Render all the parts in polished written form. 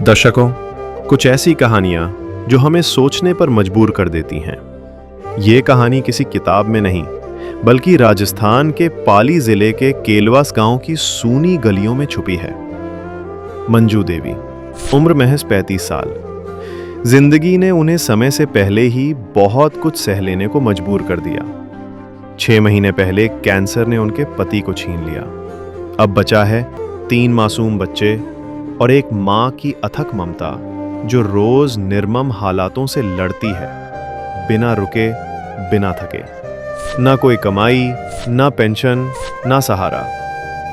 दर्शकों, कुछ ऐसी कहानियां जो हमें सोचने पर मजबूर कर देती हैं। ये कहानी किसी किताब में नहीं, बल्कि राजस्थान के पाली जिले के केलवास गांव की सूनी गलियों में छुपी है। मंजू देवी, उम्र महज 35 साल। जिंदगी ने उन्हें समय से पहले ही बहुत कुछ सह लेने को मजबूर कर दिया। 6 महीने पहले कैंसर ने उनके पति को छीन लिया। अब बचा है 3 मासूम बच्चे और एक मां की अथक ममता जो रोज निर्मम हालातों से लड़ती है, बिना रुके, बिना थके। ना कोई कमाई, ना पेंशन, ना सहारा।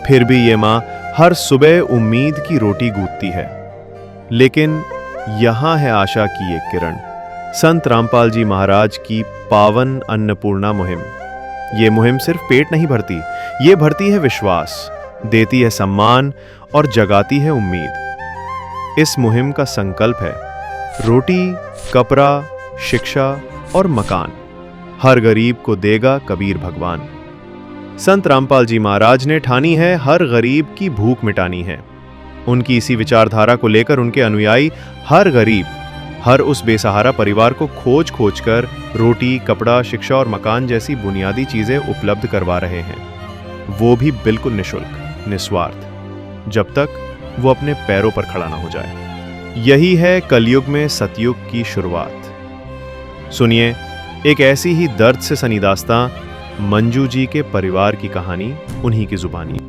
फिर भी ये मां हर सुबह उम्मीद की रोटी गूंथती है। लेकिन यहां है आशा की एक किरण, संत रामपाल जी महाराज की पावन अन्नपूर्णा मुहिम। ये मुहिम सिर्फ पेट नहीं भरती, ये भरती है विश्वास, देती है सम्मान और जगाती है उम्मीद। इस मुहिम का संकल्प है रोटी, कपड़ा, शिक्षा और मकान हर गरीब को देगा कबीर भगवान। संत रामपाल जी महाराज ने ठानी है हर गरीब की भूख मिटानी है। उनकी इसी विचारधारा को लेकर उनके अनुयायी हर गरीब, हर उस बेसहारा परिवार को खोज खोज कर रोटी, कपड़ा, शिक्षा और मकान जैसी बुनियादी चीजें उपलब्ध करवा रहे हैं। वो भी बिल्कुल निःशुल्क, निस्वार्थ, जब तक वो अपने पैरों पर खड़ा ना हो जाए। यही है कलयुग में सतयुग की शुरुआत। सुनिए एक ऐसी ही दर्द से सनी दास्तां, मंजू जी के परिवार की कहानी, उन्हीं की जुबानी।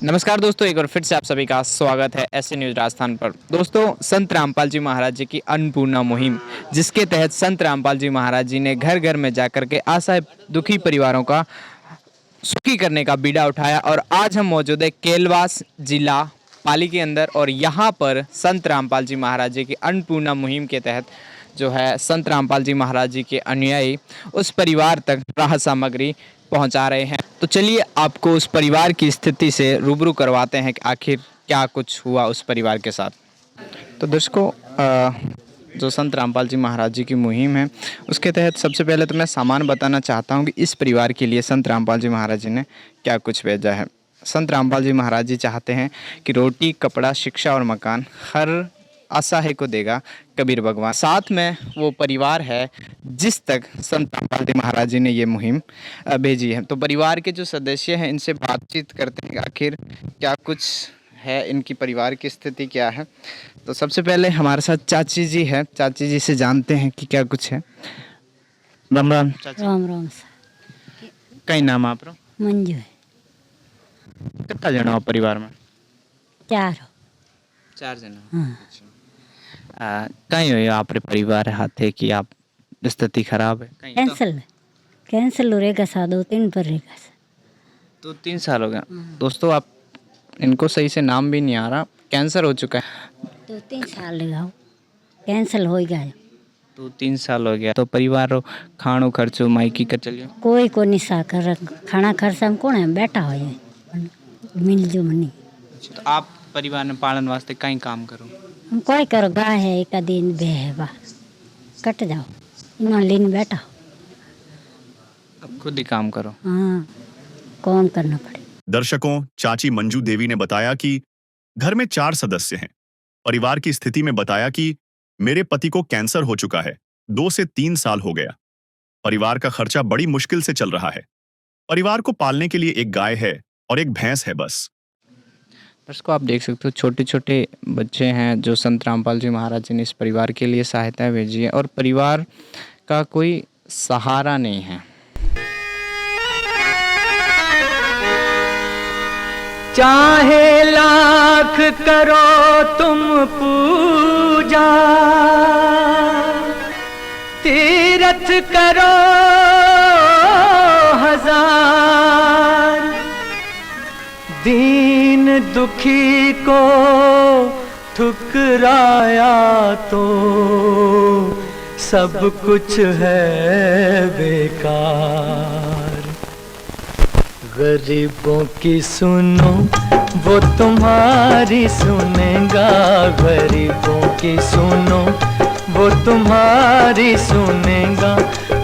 नमस्कार दोस्तों, एक बार फिर से आप सभी का स्वागत है ऐसे न्यूज राजस्थान पर। दोस्तों, संत रामपाल जी महाराज जी की अन्नपूर्णा मुहिम, जिसके तहत संत रामपाल जी महाराज जी ने घर घर में जाकर के असहाय दुखी परिवारों का सुखी करने का बीड़ा उठाया। और आज हम मौजूद है केलवास जिला पाली के अंदर, और यहाँ पर संत रामपाल जी महाराज जी की अन्नपूर्णा मुहिम के तहत जो है संत रामपाल जी महाराज जी के अनुयायी उस परिवार तक राहत सामग्री पहुँचा रहे हैं। तो चलिए आपको उस परिवार की स्थिति से रूबरू करवाते हैं कि आखिर क्या कुछ हुआ उस परिवार के साथ। तो दर्शकों, जो संत रामपाल जी महाराज जी की मुहिम है उसके तहत सबसे पहले तो मैं सामान बताना चाहता हूँ कि इस परिवार के लिए संत रामपाल जी महाराज जी ने क्या कुछ भेजा है। संत रामपाल जी महाराज जी चाहते हैं कि रोटी, कपड़ा, शिक्षा और मकान हर असहाय को देगा कबीर भगवान। साथ में वो परिवार है जिस तक संत रामपाल जी महाराज जी ने ये मुहिम भेजी है। तो परिवार के जो सदस्य हैं इनसे बातचीत करते हैं आखिर क्या कुछ है, इनकी परिवार की स्थिति क्या है। तो सबसे पहले हमारे साथ चाची जी है, चाची जी से जानते हैं कि क्या कुछ है। राम राम चाची। राम राम सर। कई नाम आप रो? मंजू है। कितना जना हो परिवार में? 4 जना। हाँ। कहीं हो आप परिवार हाथे कि आप स्थिति खराब है? कैंसिल हो रहेगा सा 2-3 पर रहेगा सा। 2-3 साल हो गया। दोस्तों, आप इनको सही से नाम भी नहीं आ रहा, कैंसर हो चुका है। 2-3 साल लगाओ, कैंसिल हो गया। 2-3 साल हो गया। तो परिवार खाणो खर्चो माइकी कर चलियो कोई को नहीं सा कर खाना खर्चा में कौन है बैठा हो है मिल जो मनी। तो आप परिवार में पालन वास्ते कहीं काम करो? हम कोई करो, गाय है एक दिन बे है बा कट जाओ इन्हों लेन बैठा हो। अब खुद ही काम करो? हाँ, कौन करना पड़े। दर्शकों, चाची मंजू देवी ने बताया कि घर में 4 सदस्य हैं। परिवार की स्थिति में बताया कि मेरे पति को कैंसर हो चुका है, 2 से 3 साल हो गया। परिवार का खर्चा बड़ी मुश्किल से चल रहा है। परिवार को पालने के लिए एक गाय है और एक भैंस है बस। दर्शकों, आप देख सकते हो छोटे छोटे बच्चे हैं जो संत रामपाल जी महाराज जी ने इस परिवार के लिए सहायता भेजी है, और परिवार का कोई सहारा नहीं है। चाहे लाख करो तुम पूजा, तीरथ करो 1000, दीन दुखी को ठुकराया तो सब कुछ है बेकार। गरीबों की सुनो वो तुम्हारी सुनेगा, गरीबों की सुनो वो तुम्हारी सुनेगा।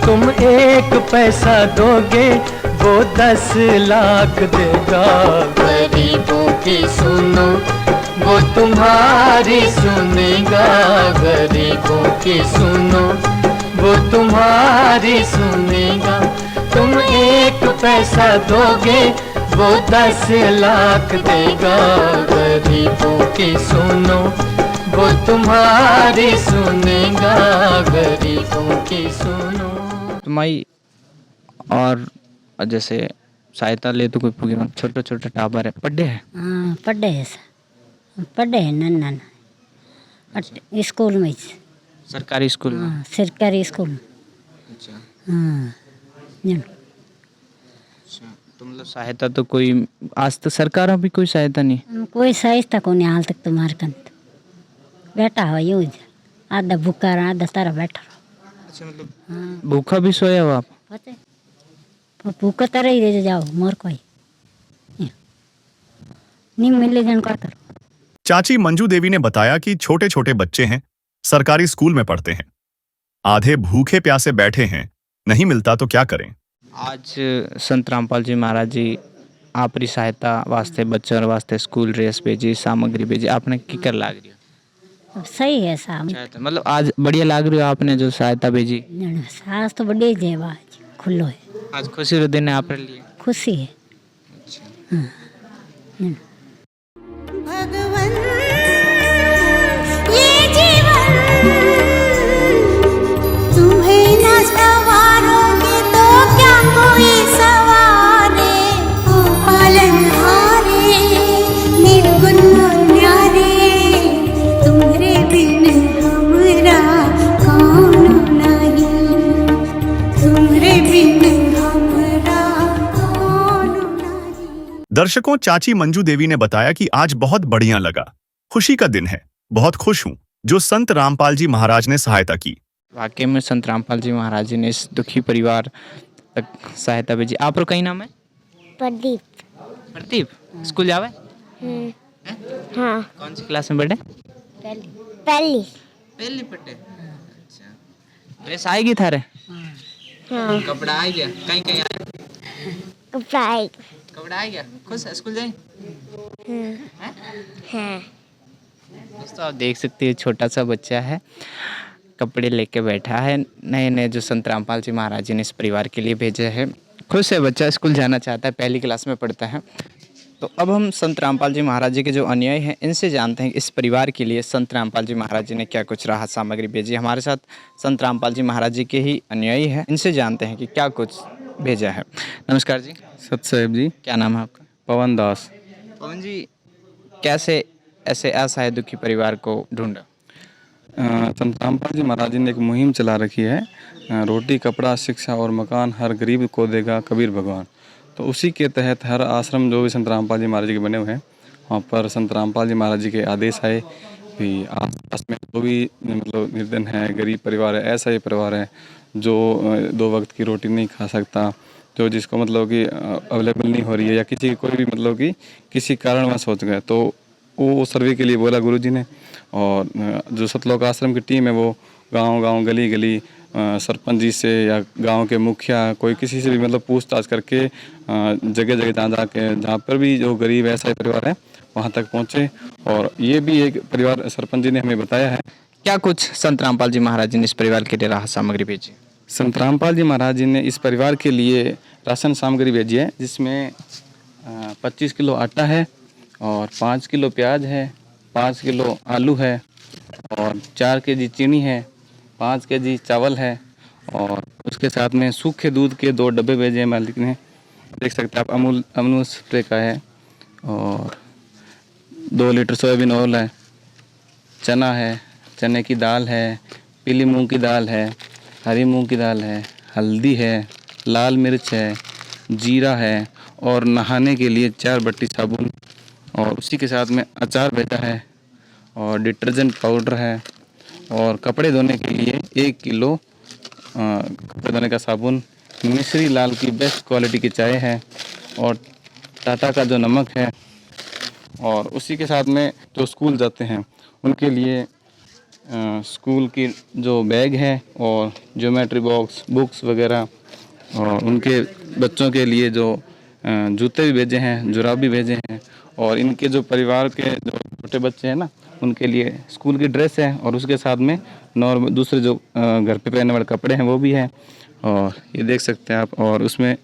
तुम 1 पैसा दोगे वो 10 लाख देगा। गरीबों की सुनो वो तुम्हारी सुनेगा, गरीबों की सुनो वो तुम्हारी सुनेगा। तुम 1 पैसा दोगे वो 10 लाख देगा, गरीबों की सुनो वो तुम्हारी सुनेगा, गरीबों की सुनो। तुम्हारी और जैसे सहायता ले तो कोई प्रोग्राम छोटा छोटा टाबर है पढ़े है हाँ पढ़े है पढ़े है नन्ना स्कूल में सरकारी स्कूल में। हाँ सरकारी स्कूल में अच्छा हाँ जन। अच्छा तो मतलब सहायता तो कोई आज तक सरकार भी कोई सहायता नहीं। कोई सहायता को नहीं हाल तक तुम्हारे कंत बैठा हो यूज आधा भूखा रहा आधा तारा बैठा रहो। अच्छा मतलब हाँ भूखा भी सोया हो आप। पता है भूखा तरह ही रह जाओ मोर कोई नहीं मिले जन का करो। चाची मंजू देवी ने बताया कि छोटे छोटे बच्चे हैं, सरकारी स्कूल में पढ़ते हैं, आधे भूखे प्यासे बैठे हैं, नहीं मिलता तो क्या करें। आज संत रामपाल जी महाराज जी आपरी सहायता वास्ते बच्चों वास्ते स्कूल ड्रेस भेजी सामग्री भेजी आपने की कर लाग रही अब सही है साहब हो मतलब आज बढ़िया लाग रही हो आपने जो सहायता भेजी। सास तो बड़े जेवा खुल्लो है आज खुशी रो दिन है आपके लिए। खुशी है भगवन ये जीवन तुम्हें न सवारोगे तो क्या कोई सवारे। ओ पालनहारे निर्गुण न्यारे तुम्हारे बिन हमरा कौन नहीं, तुम्हारे बिन हमरा कौन नहीं। दर्शकों, चाची मंजू देवी ने बताया कि आज बहुत बढ़िया लगा, खुशी का दिन है, बहुत खुश हूं जो संत रामपाल जी महाराज ने सहायता की। वाकई में संत रामपाल जी महाराज जी ने इस दुखी परिवार तक सहायता भेजी। आप कहीं नाम है प्रदीप। प्रदीप स्कूल जावे हाँ कौन सी क्लास में पढ़े। पहली। पहली पढ़े। अच्छा ड्रेस आएगी थारे। हाँ कपड़ा आ गया कहीं कहीं आया कपड़ा। कपड़ा आ गया खुश है स्कूल जाए। हाँ दोस्तों आप देख सकते हैं छोटा सा बच्चा है कपड़े लेके बैठा है नए नए जो संत रामपाल जी महाराज जी ने इस परिवार के लिए भेजे हैं। खुश है बच्चा स्कूल जाना चाहता है पहली क्लास में पढ़ता है। तो अब हम संत रामपाल जी महाराज जी के जो अनुयायी हैं इनसे जानते हैं कि इस परिवार के लिए संत रामपाल जी महाराज जी ने क्या कुछ राहत सामग्री भेजी। हमारे साथ संत रामपाल जी महाराज जी के ही अनुयायी हैं, इनसे जानते हैं कि क्या कुछ भेजा है। नमस्कार जी। सत साहेब जी। क्या नाम है आपका। पवन दास। पवन जी कैसे ऐसे असहाय दुखी परिवार को ढूंढा। संत रामपाल जी महाराज जी ने एक मुहिम चला रखी है, रोटी कपड़ा शिक्षा और मकान हर गरीब को देगा कबीर भगवान। तो उसी के तहत हर आश्रम जो भी संत रामपाल जी महाराज जी के बने हुए हैं वहाँ पर संत रामपाल जी महाराज जी के आदेश आए कि आस में जो भी मतलब निर्धन है गरीब परिवार है ऐसा ही परिवार है जो 2 वक्त की रोटी नहीं खा सकता, जो जिसको मतलब कि अवेलेबल नहीं हो रही है या किसी कोई भी मतलब कि किसी कारणवश सोच गए तो वो सर्वे के लिए बोला गुरुजी ने। और जो सतलोक आश्रम की टीम है वो गांव-गांव गली-गली सरपंच जी से या गांव के मुखिया कोई किसी से भी मतलब पूछताछ करके जगह-जगह जहाँ पर भी जो गरीब ऐसा परिवार है वहाँ तक पहुँचे। और ये भी एक परिवार सरपंच जी ने हमें बताया है। क्या कुछ संत रामपाल जी महाराज जी ने इस परिवार के लिए राहत सामग्री भेजी। संत रामपाल जी महाराज जी ने इस परिवार के लिए राशन सामग्री भेजी है जिसमें 25 किलो आटा है और 5 किलो प्याज है, 5 किलो आलू है और 4 केजी चीनी है, 5 केजी चावल है और उसके साथ में सूखे दूध के 2 डब्बे भेजे हैं मालिक ने। देख सकते हैं आप अमूल स्प्रे का है और 2 लीटर सोयाबीन ऑयल है, चना है, चने की दाल है, पीली मूंग की दाल है, हरी मूंग की दाल है, हल्दी है, लाल मिर्च है, जीरा है और नहाने के लिए 4 बट्टी साबुन और उसी के साथ में अचार भेजा है और डिटर्जेंट पाउडर है और कपड़े धोने के लिए 1 किलो कपड़े धोने का साबुन, मिश्री लाल की बेस्ट क्वालिटी की चाय है और टाटा का जो नमक है। और उसी के साथ में जो स्कूल जाते हैं उनके लिए स्कूल की जो बैग है और ज्योमेट्री बॉक्स बुक्स वगैरह और उनके बच्चों के लिए जो जूते भी भेजे हैं, जुराब भी भेजे हैं और इनके जो परिवार के जो छोटे बच्चे हैं ना, उनके लिए स्कूल की ड्रेस है और उसके साथ में नॉर्मल दूसरे जो घर पे पहनने वाले कपड़े हैं वो भी हैं। और ये देख सकते हैं आप। और उसमें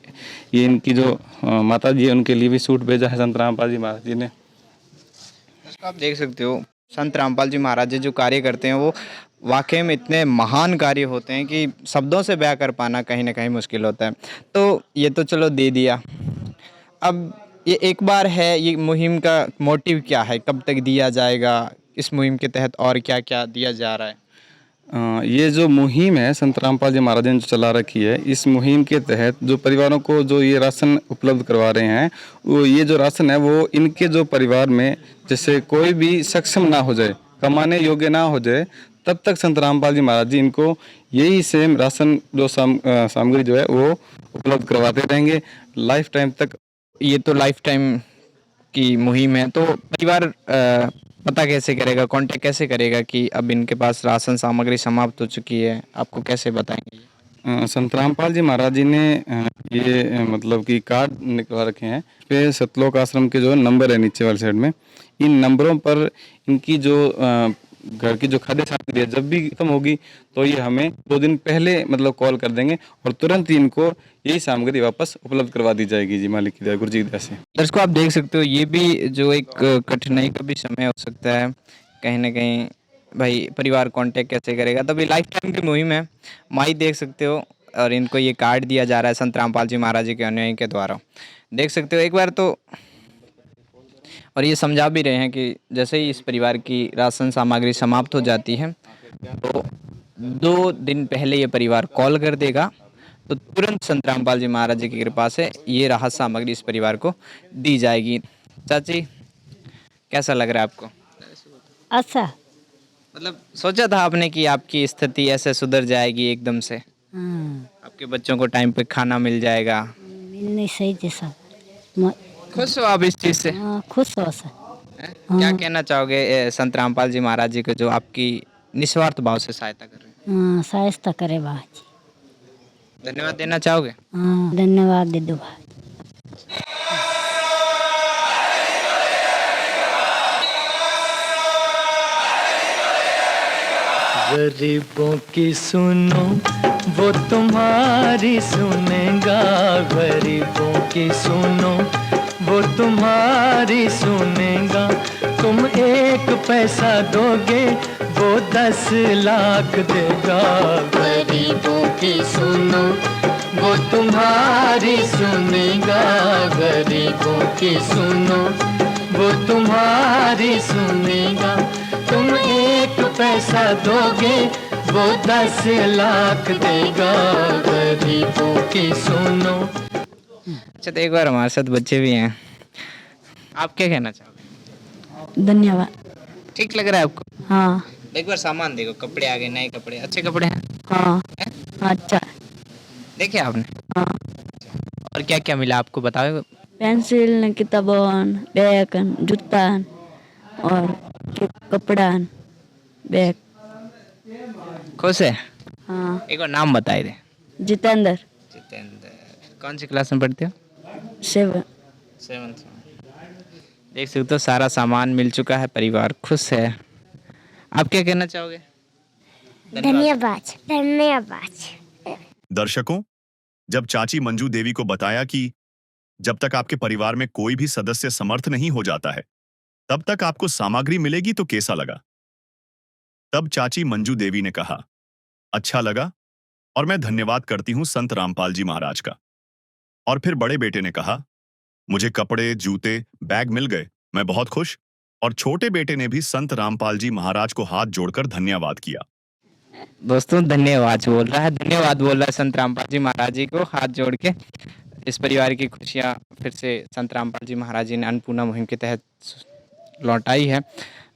ये इनकी जो माता जी है उनके लिए भी सूट भेजा है संत रामपाल जी महाराज जी ने। दोस्तों आप देख सकते हो संत रामपाल जी महाराज जी जो कार्य करते हैं वो वाकई में इतने महान कार्य होते हैं कि शब्दों से बयां कर पाना कहीं ना कहीं मुश्किल होता है। तो ये तो चलो दे दिया, अब ये एक बार है, ये मुहिम का मोटिव क्या है, कब तक दिया जाएगा, इस मुहिम के तहत और क्या क्या दिया जा रहा है? ये जो मुहिम है संत रामपाल जी महाराज ने जो चला रखी है, इस मुहिम के तहत जो परिवारों को जो ये राशन उपलब्ध करवा रहे हैं, वो ये जो राशन है वो इनके जो परिवार में जैसे कोई भी सक्षम ना हो जाए, कमाने योग्य ना हो जाए, तब तक संत रामपाल जी महाराज जी इनको यही सेम राशन जो सामग्री जो है वो उपलब्ध करवाते रहेंगे लाइफ टाइम तक। ये तो लाइफ टाइम की मुहिम है, तो परिवार पता कैसे करेगा, कांटेक्ट कैसे करेगा कि अब इनके पास राशन सामग्री समाप्त हो चुकी है, आपको कैसे बताएंगे? संत रामपाल जी महाराज जी ने ये मतलब कि कार्ड निकलवा रखे हैं पे सतलोक आश्रम के जो नंबर है नीचे वाली साइड में, इन नंबरों पर इनकी जो घर की जो खाद्य सामग्री है जब भी खत्म होगी तो ये हमें 2 दिन पहले मतलब कॉल कर देंगे और तुरंत ही इनको यही सामग्री वापस उपलब्ध करवा दी जाएगी जी, मालिक की दया, गुरु जी की दया से। दर्शकों आप देख सकते हो ये भी जो एक कठिनाई का भी समय हो सकता है कहीं ना कहीं, भाई परिवार कांटेक्ट कैसे करेगा। तब ये लाइफ टाइम की मुहिम है, माई देख सकते हो, और इनको ये कार्ड दिया जा रहा है संत रामपाल जी महाराज जी के अनुयायी के द्वारा, देख सकते हो एक बार तो। और ये समझा भी रहे हैं कि जैसे ही इस परिवार की राशन सामग्री समाप्त हो जाती है तो 2 दिन पहले ये परिवार कॉल कर देगा, तो तुरंत संत रामपाल जी महाराज जी की कृपा से ये राहत सामग्री इस परिवार को दी जाएगी। चाची कैसा लग रहा है आपको? अच्छा। मतलब सोचा था आपने कि आपकी स्थिति ऐसे सुधर जाएगी एकदम से, हाँ, आपके बच्चों को टाइम पे खाना मिल जाएगा? मिलनी सही जैसा खुश हो आप इस चीज़ से? हाँ, खुश हो सर। क्या कहना चाहोगे संत रामपाल जी महाराज जी को जो आपकी निस्वार्थ भाव से सहायता कर रहे हैं? हाँ, सहायता करे बाजी। धन्यवाद देना चाहोगे? हाँ, धन्यवाद दे दो भाई। गरीबों की सुनो वो तुम्हारी सुनेगा, गरीबों की सुनो वो तुम्हारी सुनेगा। तुम 1 पैसा दोगे वो 10 लाख देगा। गरीबों की सुनो वो तुम्हारी सुनेगा, गरीबों की सुनो वो तुम्हारी सुनेगा। तुम 1 पैसा दोगे वो 10 लाख देगा। गरीबों की सुनो। अच्छा तो एक बार हमारे साथ बच्चे भी हैं, आप क्या कहना चाहोगे? धन्यवाद। ठीक लग रहा है आपको? हाँ एक बार सामान देखो, कपड़े आ गए, नए कपड़े, अच्छे कपड़े हैं। हाँ हैं? अच्छा। देखे आपने? हाँ, और क्या क्या मिला आपको बताओ? पेंसिल, किताबन, बैग, जूता और कपड़ा, बैग। खुश है? हाँ। एक बार नाम बताए दे। जितेंद्र। जितेंद्र। कौन सी क्लास में पढ़ते हो? 7। 7th में। देख सकते हो सारा सामान मिल चुका है, परिवार खुश है। आप क्या कहना चाहोगे? धन्यवाद धन्यवाद। दर्शकों, जब चाची मंजू देवी को बताया कि जब तक आपके परिवार में कोई भी सदस्य समर्थ नहीं हो जाता है तब तक आपको सामग्री मिलेगी तो कैसा लगा? तब चाची मंजू देवी ने कहा, अच्छा लगा और मैं धन्यवाद करती हूं संत रामपाल जी महाराज का। और फिर बड़े बेटे ने कहा, मुझे कपड़े, जूते, बैग मिल गए, मैं बहुत खुश। और छोटे बेटे ने भी संत रामपाल जी महाराज को हाथ जोड़कर धन्यवाद किया। दोस्तों धन्यवाद बोल रहा है, धन्यवाद बोल रहा है संत रामपाल जी महाराज जी को हाथ जोड़ के। इस परिवार की खुशियाँ फिर से संत रामपाल जी महाराज जी ने अन्नपूर्णा मुहिम के तहत लौटाई है।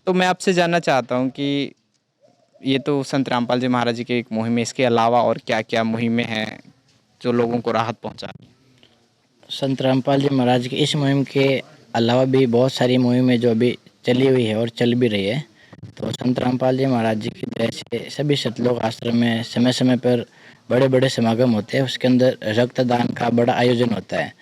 तो मैं आपसे जानना चाहता हूँ कि ये तो संत रामपाल जी महाराज जी की एक मुहिम है, इसके अलावा और क्या क्या मुहिमें हैं जो लोगों को राहत पहुँचा रही हैं? संत रामपाल जी महाराज की इस मुहिम के अलावा भी बहुत सारी मुहिमें जो अभी चली हुई है और चल भी रही है। तो संत रामपाल जी महाराज जी की दया से सभी सतलोक आश्रम में समय समय पर बड़े बड़े समागम होते हैं। उसके अंदर रक्तदान का बड़ा आयोजन होता है।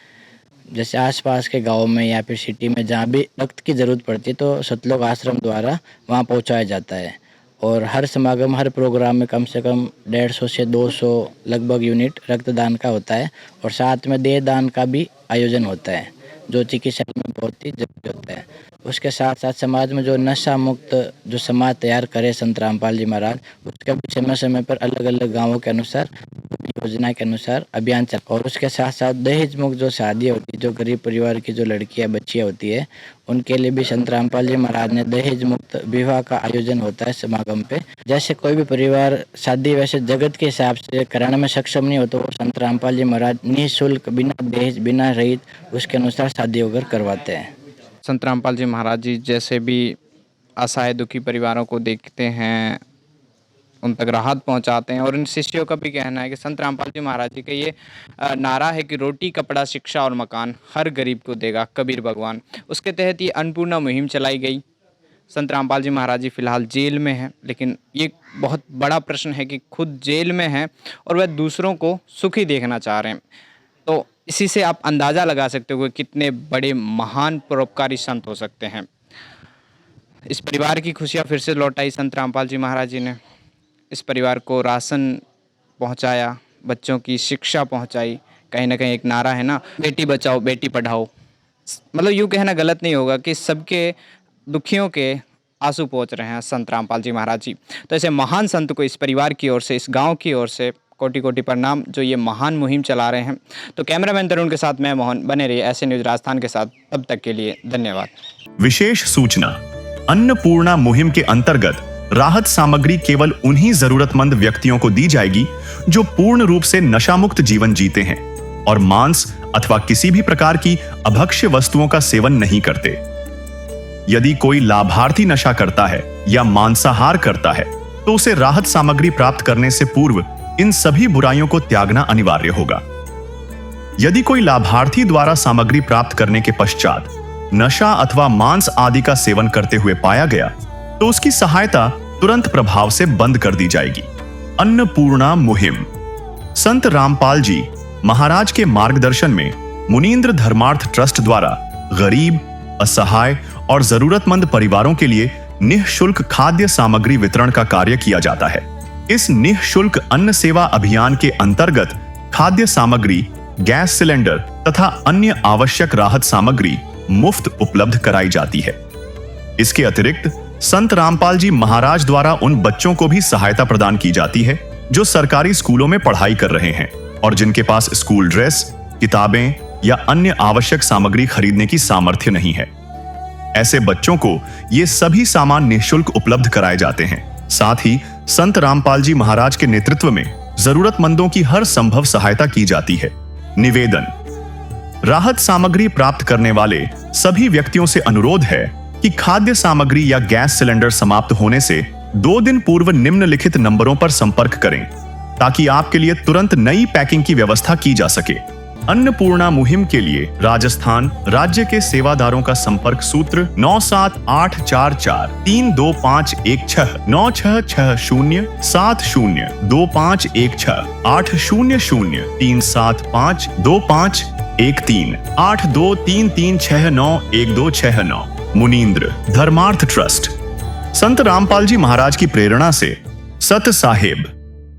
जैसे आसपास के गाँव में या फिर सिटी में जहाँ भी रक्त की ज़रूरत पड़ती है तो सतलोक आश्रम द्वारा वहाँ पहुँचाया जाता है। और हर समागम, हर प्रोग्राम में कम से कम 150 से 200 लगभग यूनिट रक्तदान का होता है। और साथ में देहदान का भी आयोजन होता है, जो चिकित्सा में बहुत ही जरूरी होता है। उसके साथ साथ समाज में जो नशा मुक्त जो समाज तैयार करे संत रामपाल जी महाराज, उसका भी समय समय पर अलग अलग गाँवों के अनुसार, योजना के अनुसार अभियान चल। और उसके साथ साथ दहेज मुक्त जो शादी होती है, जो गरीब परिवार की जो लड़कियां बच्चियां होती है, उनके लिए भी संत रामपाल जी महाराज ने दहेज मुक्त विवाह का आयोजन होता है समागम पे। जैसे कोई भी परिवार शादी वैसे जगत के हिसाब से कराने में सक्षम नहीं हो तो संत रामपाल जी महाराज निःशुल्क, बिना दहेज, बिना रहित उसके अनुसार शादी वगैरह करवाते हैं। संत रामपाल जी महाराज जी जैसे भी असहाय दुखी परिवारों को देखते हैं, उन तक राहत पहुंचाते हैं। और इन शिष्यों का भी कहना है कि संत रामपाल जी महाराज जी का ये नारा है कि रोटी, कपड़ा, शिक्षा और मकान हर गरीब को देगा कबीर भगवान। उसके तहत ये अन्नपूर्णा मुहिम चलाई गई। संत रामपाल जी महाराज जी फिलहाल जेल में हैं, लेकिन ये बहुत बड़ा प्रश्न है कि खुद जेल में हैं और वह दूसरों को सुखी देखना चाह रहे हैं। तो इसी से आप अंदाज़ा लगा सकते हो कि कितने बड़े महान परोपकारी संत हो सकते हैं। इस परिवार की खुशियाँ फिर से लौटाई संत रामपाल जी महाराज जी ने। इस परिवार को राशन पहुंचाया, बच्चों की शिक्षा पहुंचाई। कहीं ना कहीं एक नारा है ना, बेटी बचाओ बेटी पढ़ाओ। मतलब यूँ कहना गलत नहीं होगा कि सबके दुखियों के आंसू पहुंच रहे हैं संत रामपाल जी महाराज जी। तो ऐसे महान संत को इस परिवार की ओर से, इस गांव की ओर से कोटि कोटि प्रणाम, जो ये महान मुहिम चला रहे हैं। तो कैमरामैन तरुण के साथ मैं मोहन, बने रहिए ऐसे न्यूज़ राजस्थान के साथ। तब तक के लिए धन्यवाद। विशेष सूचना, अन्नपूर्णा मुहिम के अंतर्गत राहत सामग्री केवल उन्हीं जरूरतमंद व्यक्तियों को दी जाएगी जो पूर्ण रूप से नशामुक्त जीवन जीते हैं और मांस अथवा किसी भी प्रकार की अभक्ष्य वस्तुओं का सेवन नहीं करते। यदि कोई लाभार्थी नशा करता है या मांसाहार करता है तो उसे राहत सामग्री प्राप्त करने से पूर्व इन सभी बुराइयों को त्यागना अनिवार्य होगा। यदि कोई लाभार्थी द्वारा सामग्री प्राप्त करने के पश्चात नशा अथवा मांस आदि का सेवन करते हुए पाया गया तो उसकी सहायता तुरंत प्रभाव से बंद कर दी जाएगी। अन्नपूर्णा मुहिम संत रामपाल जी महाराज के मार्गदर्शन में मुनींद्र धर्मार्थ ट्रस्ट द्वारा गरीब, असहाय और जरूरतमंद परिवारों के लिए निःशुल्क खाद्य सामग्री वितरण का कार्य किया जाता है। इस निःशुल्क अन्न सेवा अभियान के अंतर्गत खाद्य सामग्री, गैस सिलेंडर तथा अन्य आवश्यक राहत सामग्री मुफ्त उपलब्ध कराई जाती है। इसके अतिरिक्त संत रामपाल जी महाराज द्वारा उन बच्चों को भी सहायता प्रदान की जाती है जो सरकारी स्कूलों में पढ़ाई कर रहे हैं और जिनके पास स्कूल ड्रेस, किताबें या अन्य आवश्यक सामग्री खरीदने की सामर्थ्य नहीं है। ऐसे बच्चों को ये सभी सामान निःशुल्क उपलब्ध कराए जाते हैं। साथ ही संत रामपाल जी महाराज के नेतृत्व में जरूरतमंदों की हर संभव सहायता की जाती है। निवेदन, राहत सामग्री प्राप्त करने वाले सभी व्यक्तियों से अनुरोध है कि खाद्य सामग्री या गैस सिलेंडर समाप्त होने से 2 दिन पूर्व निम्नलिखित नंबरों पर संपर्क करें ताकि आपके लिए तुरंत नई पैकिंग की व्यवस्था की जा सके। अन्नपूर्णा मुहिम के लिए राजस्थान राज्य के सेवादारों का संपर्क सूत्र 97844 32516 9660 70 2516 800 375 2513 8233691269। मुनींद्र धर्मार्थ ट्रस्ट। संत रामपाल जी महाराज की प्रेरणा से सत साहेब